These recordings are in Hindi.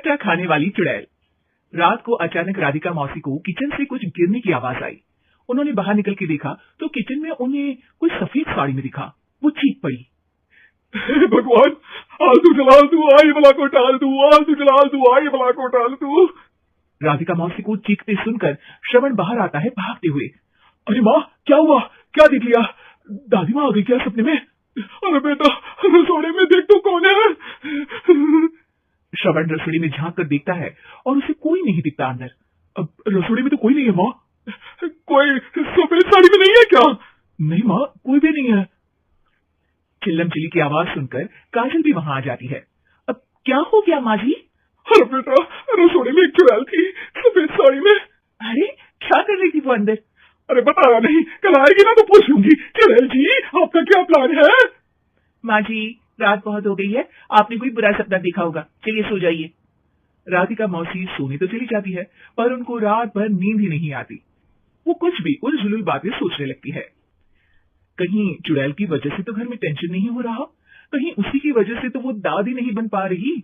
कच्चा खाने वाली चुड़ैल। रात को अचानक राधिका मौसी को किचन से कुछ गिरने की आवाज आई। उन्होंने बाहर निकल के देखा तो किचन में उन्हें कोई सफेद साड़ी में दिखा। वो चीख पड़ी, हे भगवान, आलतू जलाल तू आई बला को टाल तू, आलतू जलाल तू आई बला को टाल तू। राधिका मौसी को चीखते सुनकर श्रवण बाहर आता है भागते हुए। अरे माँ, क्या हुआ? क्या देख लिया? दादी माँ आ गई क्या सपने में? अरे बेटा, रसोड़े में देख तो कौन है? श्रवण रसोड़ी में झांक कर देखता है और उसे कोई नहीं दिखता अंदर। अब रसोड़ी में तो कोई नहीं है माँ। कोई सफेद साड़ी में नहीं है क्या? नहीं माँ, कोई भी नहीं है। चिल्लम चिल्ली की आवाज सुनकर काजल भी वहां आ जाती है। अब क्या हो गया माँ जी? अरे बेटा, रसोड़ी में एक चुड़ैल थी सफेद साड़ी में। अरे क्या कर रही थी वो अंदर? अरे बताया नहीं, कल आएगी ना तो पूछ लूंगी। चुड़ैल जी, आपका क्या प्लान है? माँ जी, रात बहुत हो गई है, आपने कोई बुरा सपना देखा होगा, चलिए सो जाइए। राधिका मौसी सोने तो चली जाती है पर उनको रात भर नींद ही नहीं आती। वो कुछ भी उलझुल बातें सोचने लगती है। कहीं चुड़ैल की वजह से तो घर में टेंशन नहीं हो रहा, कहीं उसी की वजह से तो वो दादी नहीं बन पा रही।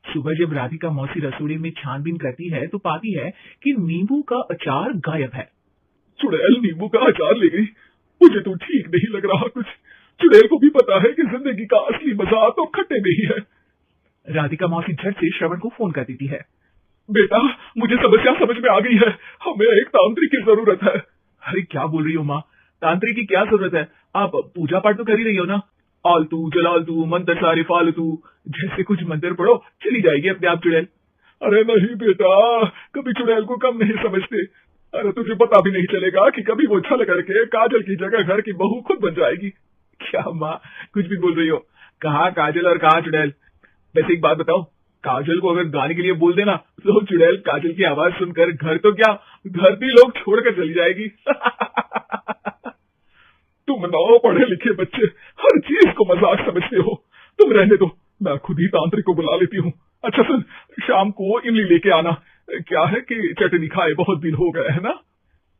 सुबह जब राधिका मौसी रसोई में छानबीन करती है तो पाती है कि नींबू का अचार गायब है। चुड़ैल नींबू का अचार ले गई? मुझे तो ठीक नहीं लग रहा कुछ। चुड़ैल को भी पता है कि जिंदगी का असली मजा तो खट्टे में ही है। राधिका मौसी झट से श्रवण को फोन कर देती है। बेटा, मुझे समस्या समझ में आ गई है, हमें एक तांत्रिक की जरूरत है। अरे क्या बोल रही हो माँ, तांत्रिक की क्या जरूरत है? आप पूजा पाठ तो कर ही रही हो ना। आलतू जलालतू मंत्र सारे फालतू जैसे कुछ मंत्र पढ़ो, चली जाएगी अपने आप चुड़ैल। अरे नहीं बेटा, कभी चुड़ैल को कम नहीं समझते। अरे तुझे पता भी नहीं चलेगा कि कभी वो छल करके काजल की जगह घर की बहू खुद बन जाएगी। क्या माँ, कुछ भी बोल रही हो? कहाँ काजल और कहाँ चुड़ैल? वैसे एक बात बताओ, काजल को अगर गाने के लिए बोल देना तो चुड़ैल काजल की आवाज सुनकर घर तो क्या, घर भी लोग छोड़कर चली जाएगी। तुम नौ पढ़े लिखे बच्चे हर चीज को मजाक समझते हो। तुम रहने दो, मैं खुद ही तांत्रिक को बुला लेती हूँ। अच्छा सुन, शाम को इमली लेके आना। क्या है कि चटनी खाए बहुत दिन हो गए है ना?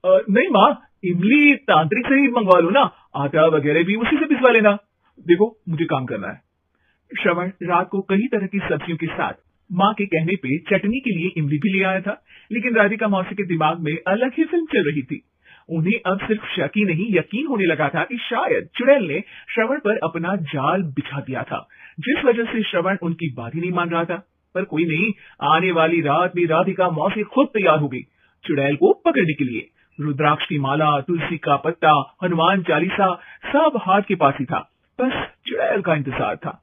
नहीं माँ, इमली तांत्रिक से ही मंगवा लो ना, आटा वगैरह भी उसी से पिसवा लेना। देखो मुझे काम करना है। श्रवण रात को कई तरह की सब्जियों के साथ माँ के कहने पे चटनी के लिए इमली भी ले आया था, लेकिन राधिका मौसी के दिमाग में अलग ही फिल्म चल रही थी। उन्हें अब सिर्फ शक ही नहीं यकीन होने लगा था कि शायद चुड़ैल ने श्रवण पर अपना जाल बिछा दिया था, जिस वजह से श्रवण उनकी बात ही नहीं मान रहा था। पर कोई नहीं, आने वाली रात में राधिका मौसी खुद तैयार हो गई चुड़ैल को पकड़ने के लिए। रुद्राक्ष की माला, तुलसी का पत्ता, हनुमान चालीसा सब हाथ के पास ही था, बस चुड़ैल का इंतजार था।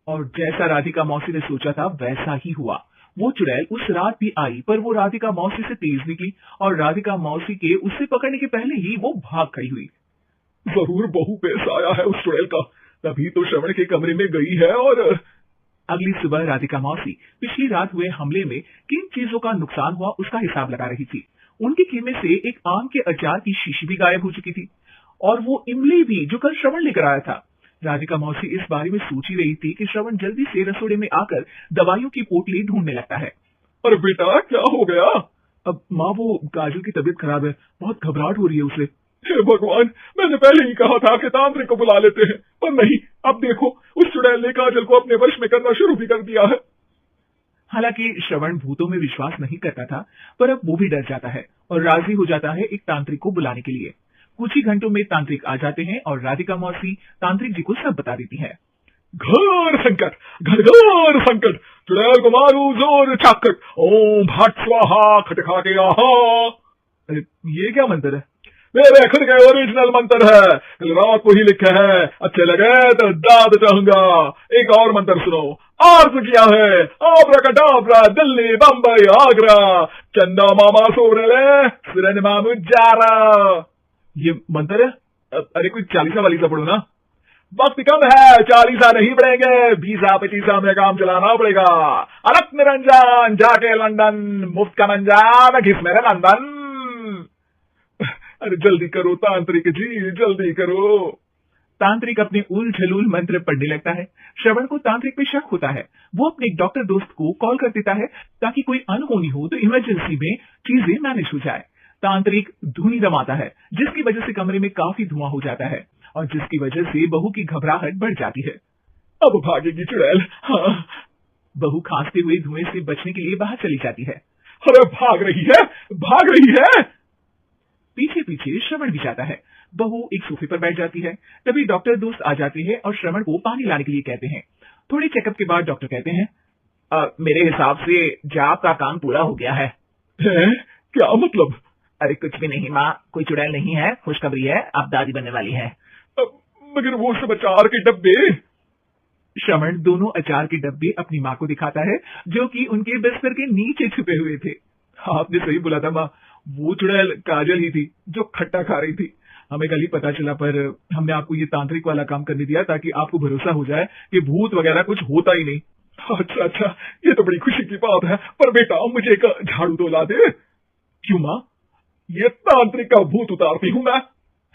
और जैसा राधिका मौसी ने सोचा था वैसा ही हुआ। वो चुड़ैल उस रात भी आई, पर वो राधिका मौसी से तेज निकली और राधिका मौसी के उसे पकड़ने के पहले ही वो भाग खड़ी हुई। जरूर बहू पेश आया है उस चुड़ैल का, तभी तो श्रवण के कमरे में गई है। और अगली सुबह राधिका मौसी पिछली रात हुए हमले में किन चीजों का नुकसान हुआ उसका हिसाब लगा रही थी। उनके खेमे से एक आम के अचार की शीशी भी गायब हो चुकी थी और वो इमली भी जो कल श्रवण लेकर आया था। राधिका मौसी इस बारे में सोच ही रही थी कि श्रवण जल्दी से रसोड़े में आकर दवाइयों की पोटली ढूंढने लगता है। अरे बेटा, क्या हो गया? अब माँ, वो काजल की तबीयत खराब है, बहुत घबराहट हो रही है उसे। हे भगवान, मैंने पहले ही कहा था कि तांत्रिक को बुला लेते हैं, पर नहीं, अब देखो उस चुड़ैल ने काजल को अपने वश में करना शुरू भी कर दिया है। हालांकि श्रवण भूतों में विश्वास नहीं करता था, पर अब वो भी डर जाता है और राजी हो जाता है एक तांत्रिक को बुलाने के लिए। कुछ ही घंटों में तांत्रिक आ जाते हैं और राधिका मौसी तांत्रिक जी को सब बता देती है। घर संकट, घर घर संकट, चुड़ैल को मारू जोर चाकट, ओम भट स्वाहा खटखा के आहा। ये क्या मंत्र है? मेरे खुद के ओरिजिनल मंत्र है, कल रात को ही लिखे हैं, अच्छे लगे तो दाद चाहूंगा। एक और मंत्र सुनो। अर्ज किया है आब्राकडाब्रा, दिल्ली बम्बई आगरा, चंदा मामा सोरले सुरन मामू जारा। ये मंत्र है? अरे कोई चालीसा वालीसा पढ़ो ना। वक्त कम है, 40 नहीं पड़ेंगे, 20-25 में काम चलाना पड़ेगा। अलग निरंजन जाके लंदन, मुफ्त का मंजान घिस मेरे लंदन। अरे जल्दी करो तांत्रिक जी, जल्दी करो। तांत्रिक अपने उल झलूल मंत्र पढ़ने लगता है। श्रवण को तांत्रिक पे शक होता है। वो अपने डॉक्टर दोस्त को कॉल कर देता है ताकि कोई अनहोनी हो तो इमरजेंसी में चीजें मैनेज हो जाए। तांत्रिक धुनी दमाता है, जिसकी वजह से कमरे में काफी धुआं हो जाता है और जिसकी वजह से बहू की घबराहट बढ़ जाती है। अब भागेगी चुड़ैल। हाँ, बहू खांसते हुए धुएं से बचने के लिए बाहर चली जाती है। अरे भाग रही है, भाग रही है। पीछे पीछे श्रवण भी जाता है। बहू एक सोफे पर बैठ जाती है। तभी डॉक्टर दोस्त आ जाते हैं और श्रवण को पानी लाने के लिए कहते हैं। थोड़े चेकअप के बाद डॉक्टर कहते हैं, मेरे हिसाब से जाप का काम पूरा हो गया है। क्या मतलब? अरे कुछ भी नहीं माँ, कोई चुड़ैल नहीं है, खुशखबरी है, अब दादी बनने वाली है। मगर वो सब अचार के डब्बे। श्रवण दोनों अचार के डब्बे अपनी माँ को दिखाता है, जो कि उनके बिस्तर के नीचे छुपे हुए थे। आपने सही बोला था माँ, वो चुड़ैल काजल ही थी जो खट्टा खा रही थी। हमें कल ही पता चला, पर हमने आपको ये तांत्रिक वाला काम करने दिया ताकि आपको भरोसा हो जाए कि भूत वगैरह कुछ होता ही नहीं। अच्छा अच्छा, ये तो बड़ी खुशी की बात है। पर बेटा मुझे एक झाड़ू तो ला दे। क्यों माँ? ये तांत्रिक का भूत उतारती हूँ मैं।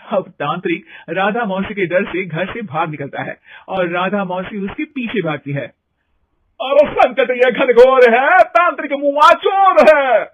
अब तांत्रिक राधा मौसी के डर से घर से भाग निकलता है और राधा मौसी उसके पीछे भागती है। अरे संकट ये घनघोर है, तांत्रिक मुआ चोर है।